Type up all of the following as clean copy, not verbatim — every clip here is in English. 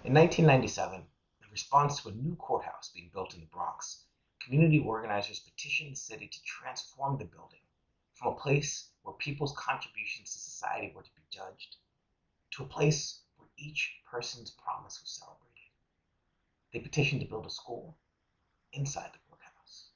In 1997, in response to a new courthouse being built in the Bronx, community organizers petitioned the city to transform the building from a place where people's contributions to society were to be judged to a place where each person's promise was celebrated. They petitioned to build a school inside the courthouse.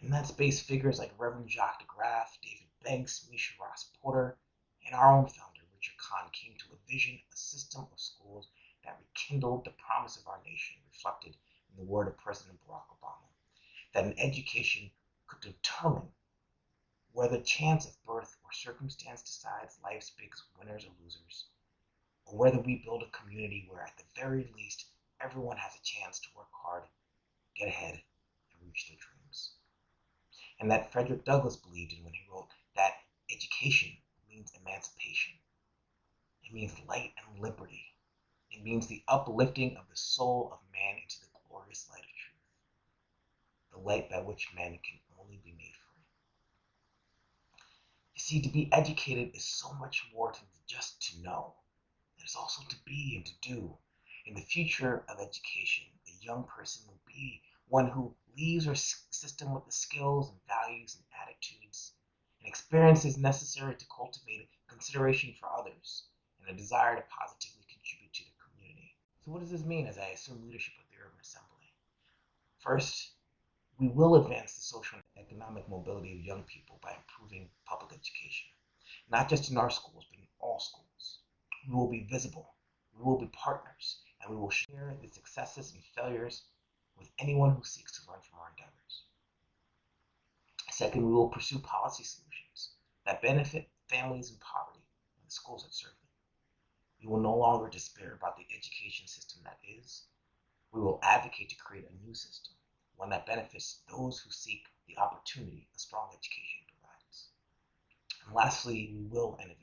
In that space, figures like Reverend Jacques de Graff, David Banks, Misha Ross Porter, and our own founder, Richard Kahn, came to a vision, a system of schools that rekindled the promise of our nation, reflected in the word of President Barack Obama, that an education could determine whether chance of birth or circumstance decides life's big winners or losers, or whether we build a community where, at the very least, everyone has a chance to work hard, get ahead, and reach their dreams. And that Frederick Douglass believed in when he wrote that education means emancipation. It means light and liberty. It means the uplifting of the soul of man into the glorious light of truth, the light by which man can only be made free. You see, to be educated is so much more than just to know. It is also to be and to do. In the future of education, a young person will be one who leaves our system with the skills and values and attitudes and experiences necessary to cultivate consideration for others and a desire to positively contribute to the community. So what does this mean as I assume leadership of the Urban Assembly? First, we will advance the social and economic mobility of young people by improving public education, not just in our schools, but in all schools. We will be visible, we will be partners, and we will share the successes and failures with anyone who seeks to learn from our endeavors. Second, we will pursue policy solutions that benefit families in poverty and the schools that serve them. We will no longer despair about the education system that is. We will advocate to create a new system, one that benefits those who seek the opportunity a strong education provides. And lastly, we will innovate.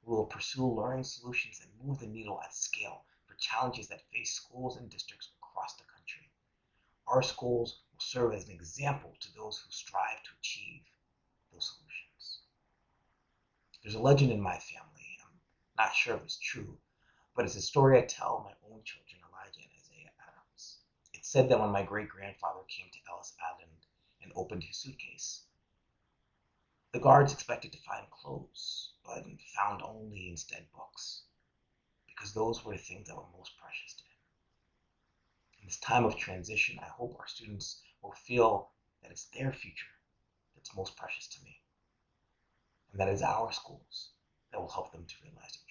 We will pursue learning solutions that move the needle at scale for challenges that face schools and districts across the country. Our schools will serve as an example to those who strive to achieve those solutions. There's a legend in my family. I'm not sure if it's true, but it's a story I tell my own children, Elijah and Isaiah Adams. It's said that when my great-grandfather came to Ellis Island and opened his suitcase, the guards expected to find clothes, but found only instead books, because those were the things that were most precious to him. In this time of transition, I hope our students will feel that it's their future that's most precious to me, and that it's our schools that will help them to realize it.